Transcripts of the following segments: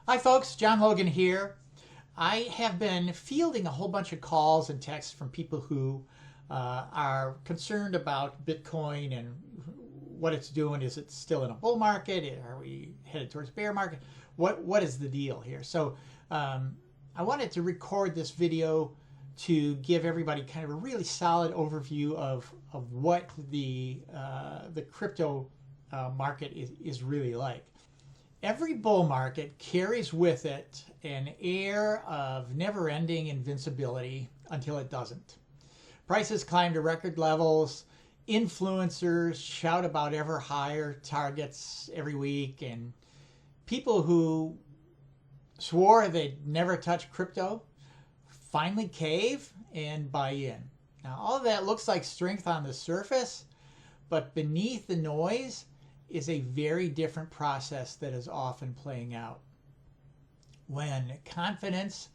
Hi folks, John Logan here. I have been fielding a whole bunch of calls and texts from people who are concerned about Bitcoin and what it's doing. Is it still in a bull market? Are we headed towards bear market? What is the deal here? So I wanted to record this video to give everybody kind of a really solid overview of what the crypto market is really like. Every bull market carries with it an air of never-ending invincibility until it doesn't. Prices climb to record levels, influencers shout about ever higher targets every week, and people who swore they'd never touch crypto finally cave and buy in. Now, all of that looks like strength on the surface, but beneath the noise is a very different process that is often playing out. When confidence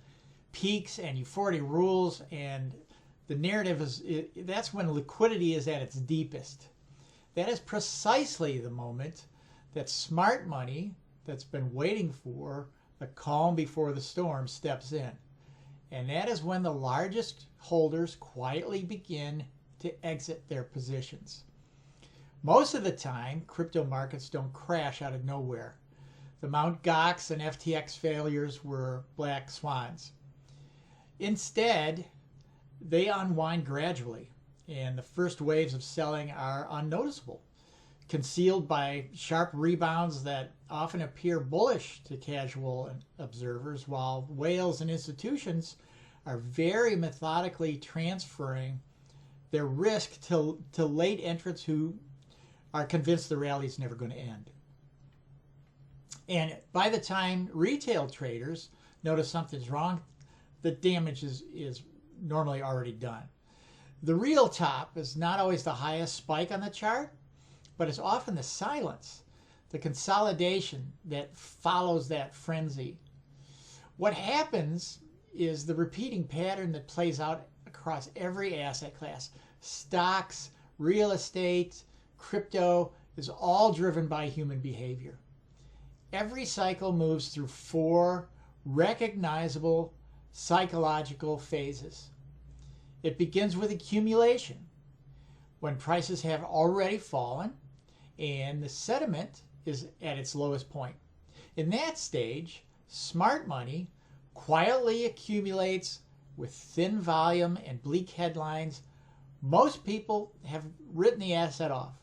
peaks and euphoria rules and the narrative that's when liquidity is at its deepest. That is precisely the moment that smart money that's been waiting for the calm before the storm steps in. And that is when the largest holders quietly begin to exit their positions. Most of the time, crypto markets don't crash out of nowhere. The Mt. Gox and FTX failures were black swans. Instead, they unwind gradually, and the first waves of selling are unnoticeable, concealed by sharp rebounds that often appear bullish to casual observers, while whales and institutions are very methodically transferring their risk to late entrants who are convinced the rally is never going to end. And by the time retail traders notice something's wrong, the damage is normally already done. The real top is not always the highest spike on the chart, but it's often the silence, the consolidation that follows that frenzy. What happens is the repeating pattern that plays out across every asset class. Stocks, real estate, crypto is all driven by human behavior. Every cycle moves through 4 recognizable psychological phases. It begins with accumulation, when prices have already fallen and the sentiment is at its lowest point. In that stage, smart money quietly accumulates with thin volume and bleak headlines. Most people have written the asset off.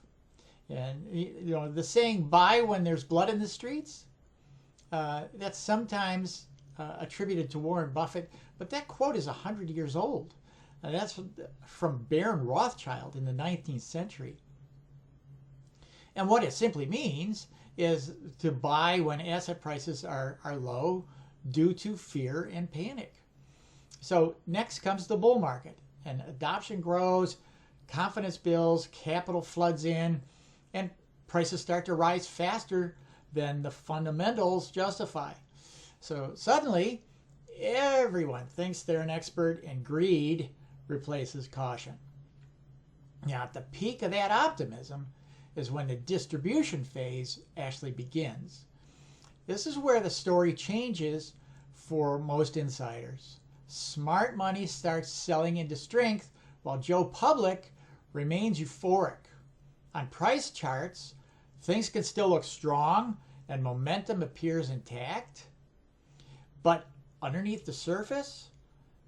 And the saying, buy when there's blood in the streets, that's sometimes attributed to Warren Buffett, but that quote is 100 years old. And that's from Baron Rothschild in the 19th century. And what it simply means is to buy when asset prices are low due to fear and panic. So next comes the bull market, and adoption grows, confidence builds, capital floods in, and prices start to rise faster than the fundamentals justify. So suddenly, everyone thinks they're an expert, and greed replaces caution. Now, at the peak of that optimism is when the distribution phase actually begins. This is where the story changes for most insiders. Smart money starts selling into strength, while Joe Public remains euphoric. On price charts, things can still look strong and momentum appears intact. But underneath the surface,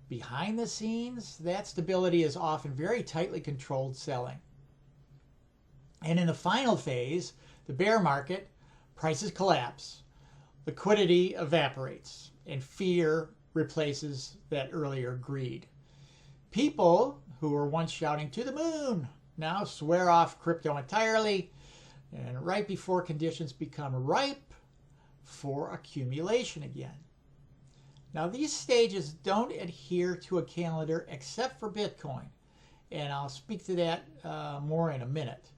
behind the scenes, that stability is often very tightly controlled selling. And in the final phase, the bear market, prices collapse, liquidity evaporates, and fear replaces that earlier greed. People who were once shouting to the moon now swear off crypto entirely, and right before conditions become ripe for accumulation again. Now, these stages don't adhere to a calendar except for Bitcoin, and I'll speak to that more in a minute.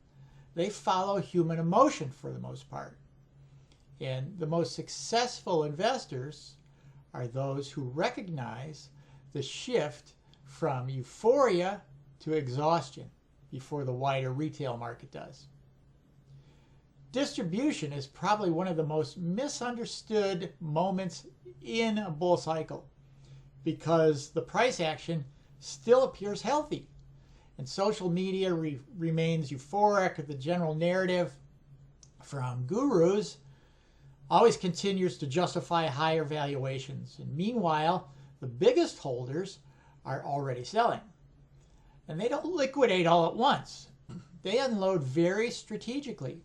They follow human emotion for the most part, and the most successful investors are those who recognize the shift from euphoria to exhaustion before the wider retail market does. Distribution is probably one of the most misunderstood moments in a bull cycle because the price action still appears healthy and social media remains euphoric. The general narrative from gurus always continues to justify higher valuations. And meanwhile, the biggest holders are already selling. And they don't liquidate all at once. They unload very strategically.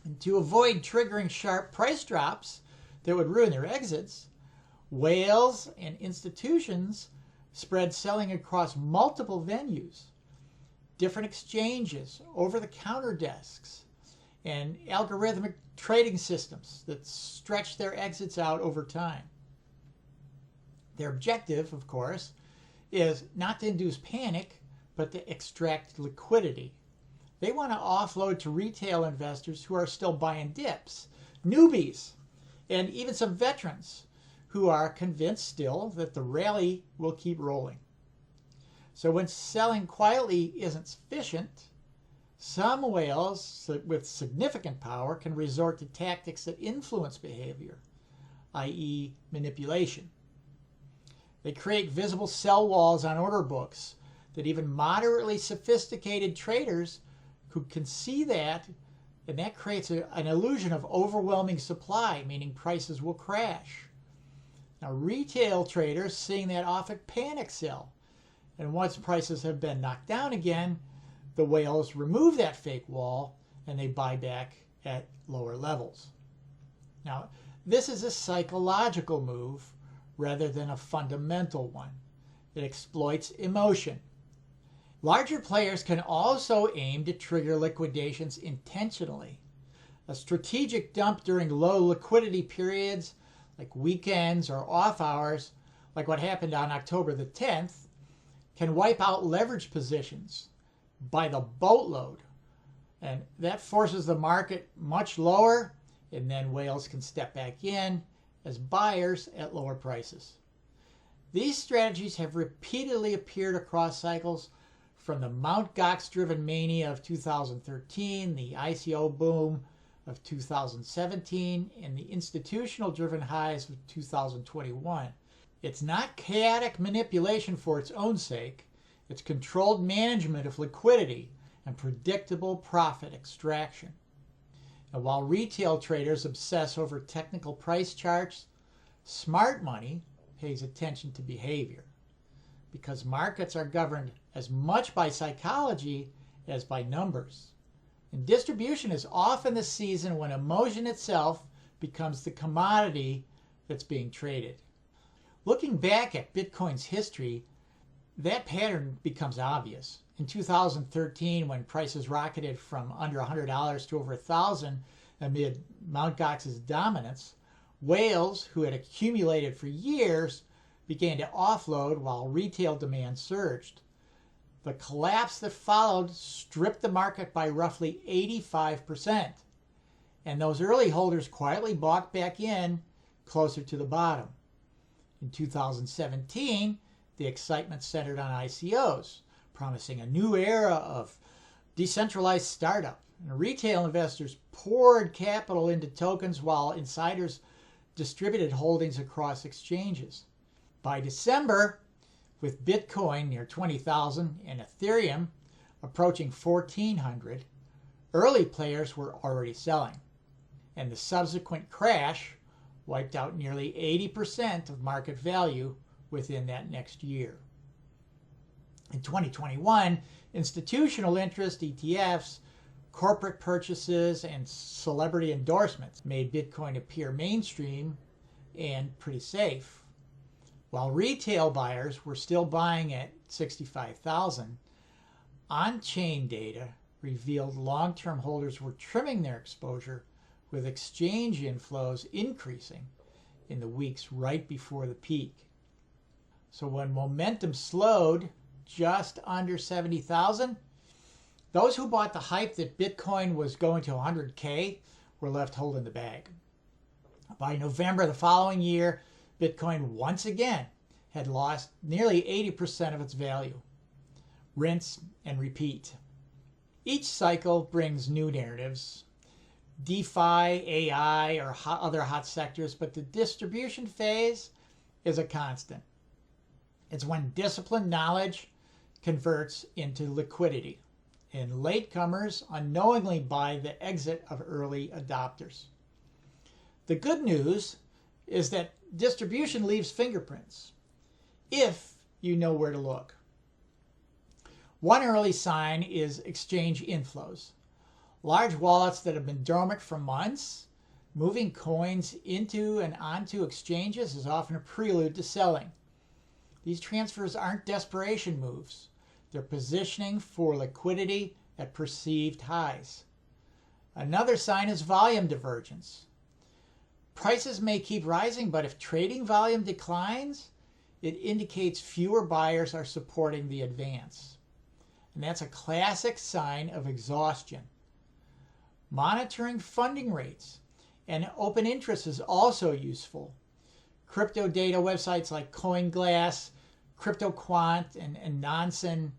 And to avoid triggering sharp price drops that would ruin their exits, whales and institutions spread selling across multiple venues, different exchanges, over-the-counter desks, and algorithmic trading systems that stretch their exits out over time. Their objective, of course, is not to induce panic, but to extract liquidity. They want to offload to retail investors who are still buying dips, newbies, and even some veterans who are convinced still that the rally will keep rolling. So when selling quietly isn't sufficient, some whales with significant power can resort to tactics that influence behavior, i.e. manipulation. They create visible sell walls on order books that even moderately sophisticated traders who can see that, and that creates an illusion of overwhelming supply, meaning prices will crash. Now, retail traders seeing that often panic sell, and once prices have been knocked down again, the whales remove that fake wall and they buy back at lower levels. Now, this is a psychological move rather than a fundamental one. It exploits emotion. Larger players can also aim to trigger liquidations intentionally. A strategic dump during low liquidity periods, like weekends or off hours, like what happened on October the 10th, can wipe out leverage positions by the boatload. And that forces the market much lower, and then whales can step back in as buyers at lower prices. These strategies have repeatedly appeared across cycles, from the Mt. Gox-driven mania of 2013, the ICO boom of 2017, and the institutional-driven highs of 2021. It's not chaotic manipulation for its own sake. It's controlled management of liquidity and predictable profit extraction. And while retail traders obsess over technical price charts, smart money pays attention to behavior, because markets are governed as much by psychology as by numbers. And distribution is often the season when emotion itself becomes the commodity that's being traded. Looking back at Bitcoin's history, that pattern becomes obvious. In 2013, when prices rocketed from under $100 to over $1,000 amid Mt. Gox's dominance, whales who had accumulated for years began to offload while retail demand surged. The collapse that followed stripped the market by roughly 85%, and those early holders quietly bought back in closer to the bottom. In 2017, the excitement centered on ICOs, promising a new era of decentralized startup. And retail investors poured capital into tokens while insiders distributed holdings across exchanges. By December, with Bitcoin near 20,000 and Ethereum approaching 1,400, early players were already selling, and the subsequent crash wiped out nearly 80% of market value within that next year. In 2021, institutional interest, ETFs, corporate purchases, and celebrity endorsements made Bitcoin appear mainstream and pretty safe. While retail buyers were still buying at 65,000, on-chain data revealed long-term holders were trimming their exposure, with exchange inflows increasing in the weeks right before the peak. So when momentum slowed just under 70,000, those who bought the hype that Bitcoin was going to 100K were left holding the bag. By November the following year, Bitcoin once again had lost nearly 80% of its value. Rinse and repeat. Each cycle brings new narratives. DeFi, AI, or other hot sectors, but the distribution phase is a constant. It's when disciplined knowledge converts into liquidity, and latecomers unknowingly buy the exit of early adopters. The good news is that distribution leaves fingerprints, if you know where to look. One early sign is exchange inflows. Large wallets that have been dormant for months, moving coins into and onto exchanges is often a prelude to selling. These transfers aren't desperation moves. They're positioning for liquidity at perceived highs. Another sign is volume divergence. Prices may keep rising, but if trading volume declines, it indicates fewer buyers are supporting the advance. And that's a classic sign of exhaustion. Monitoring funding rates and open interest is also useful. Crypto data websites like CoinGlass, CryptoQuant, and Nansen,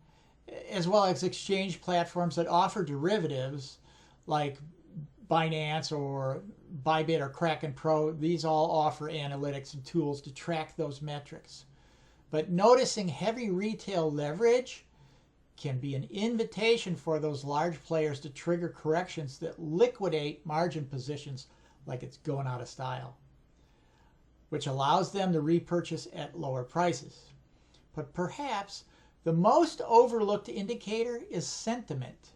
as well as exchange platforms that offer derivatives like Binance or Bybit or Kraken Pro, these all offer analytics and tools to track those metrics. But noticing heavy retail leverage can be an invitation for those large players to trigger corrections that liquidate margin positions like it's going out of style, which allows them to repurchase at lower prices. But perhaps the most overlooked indicator is sentiment.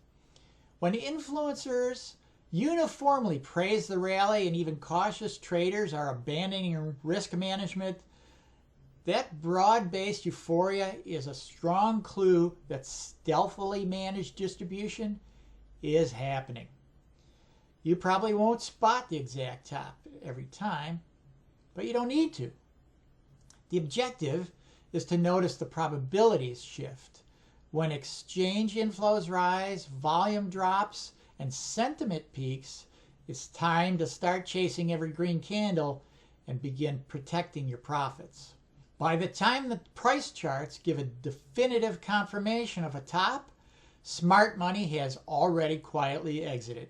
When influencers uniformly praise the rally and even cautious traders are abandoning risk management, that broad-based euphoria is a strong clue that stealthily managed distribution is happening. You probably won't spot the exact top every time, but you don't need to. The objective is to notice the probabilities shift. When exchange inflows rise, volume drops, and sentiment peaks, it's time to start chasing every green candle and begin protecting your profits. By the time the price charts give a definitive confirmation of a top, smart money has already quietly exited.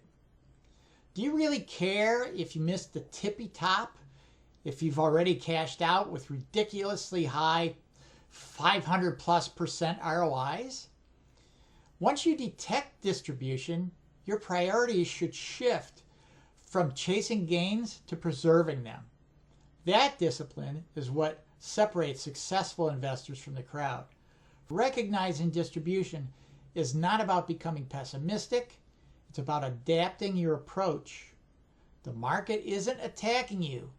Do you really care if you missed the tippy top? If you've already cashed out with ridiculously high 500+% ROIs? Once you detect distribution, your priorities should shift from chasing gains to preserving them. That discipline is what separates successful investors from the crowd. Recognizing distribution is not about becoming pessimistic. It's about adapting your approach. The market isn't attacking you.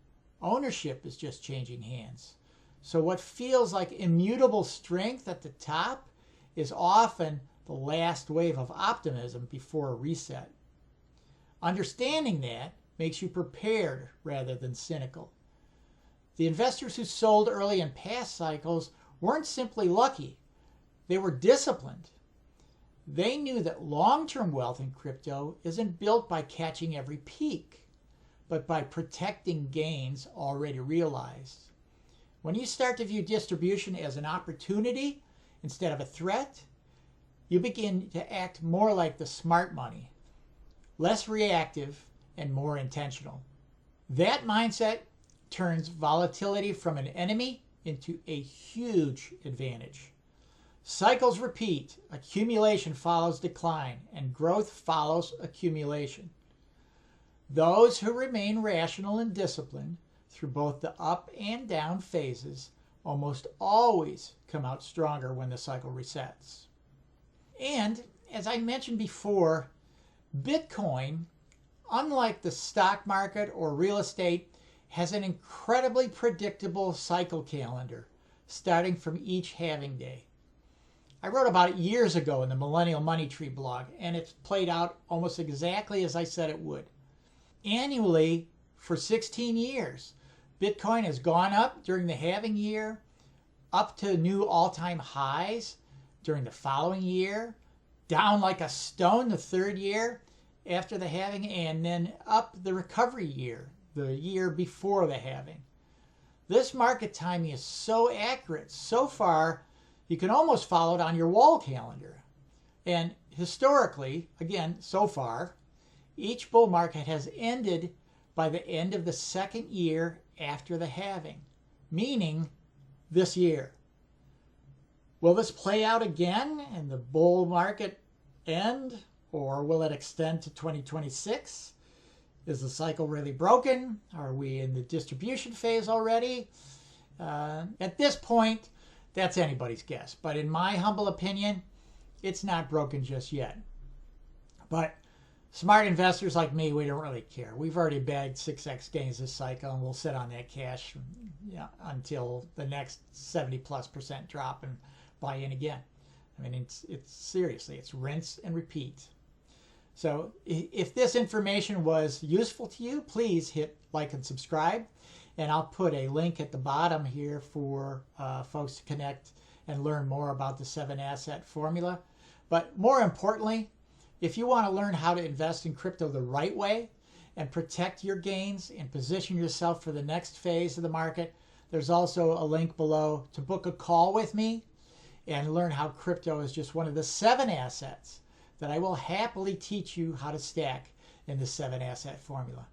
Ownership is just changing hands. So what feels like immutable strength at the top is often the last wave of optimism before a reset. Understanding that makes you prepared rather than cynical. The investors who sold early in past cycles weren't simply lucky. They were disciplined. They knew that long-term wealth in crypto isn't built by catching every peak, but by protecting gains already realized. When you start to view distribution as an opportunity instead of a threat, you begin to act more like the smart money, less reactive and more intentional. That mindset turns volatility from an enemy into a huge advantage. Cycles repeat, accumulation follows decline, and growth follows accumulation. Those who remain rational and disciplined through both the up and down phases almost always come out stronger when the cycle resets. And as I mentioned before, Bitcoin, unlike the stock market or real estate, has an incredibly predictable cycle calendar starting from each halving day. I wrote about it years ago in the Millennial Money Tree blog, and it's played out almost exactly as I said it would. Annually, for 16 years, Bitcoin has gone up during the halving year, up to new all-time highs during the following year, down like a stone the third year after the halving, and then up the recovery year, the year before the halving. This market timing is so accurate so far, you can almost follow it on your wall calendar. And historically, again, so far, each bull market has ended by the end of the second year after the halving, meaning this year. Will this play out again and the bull market end, or will it extend to 2026? Is the cycle really broken? Are we in the distribution phase already? At this point, that's anybody's guess. But in my humble opinion, it's not broken just yet. But smart investors like me, we don't really care. We've already bagged 6x gains this cycle, and we'll sit on that cash until the next 70+% drop and buy in again. I mean, it's seriously, it's rinse and repeat. So if this information was useful to you, please hit like and subscribe. And I'll put a link at the bottom here for folks to connect and learn more about the 7-asset formula. But more importantly, if you want to learn how to invest in crypto the right way and protect your gains and position yourself for the next phase of the market, there's also a link below to book a call with me and learn how crypto is just one of the 7 assets that I will happily teach you how to stack in the 7-asset formula.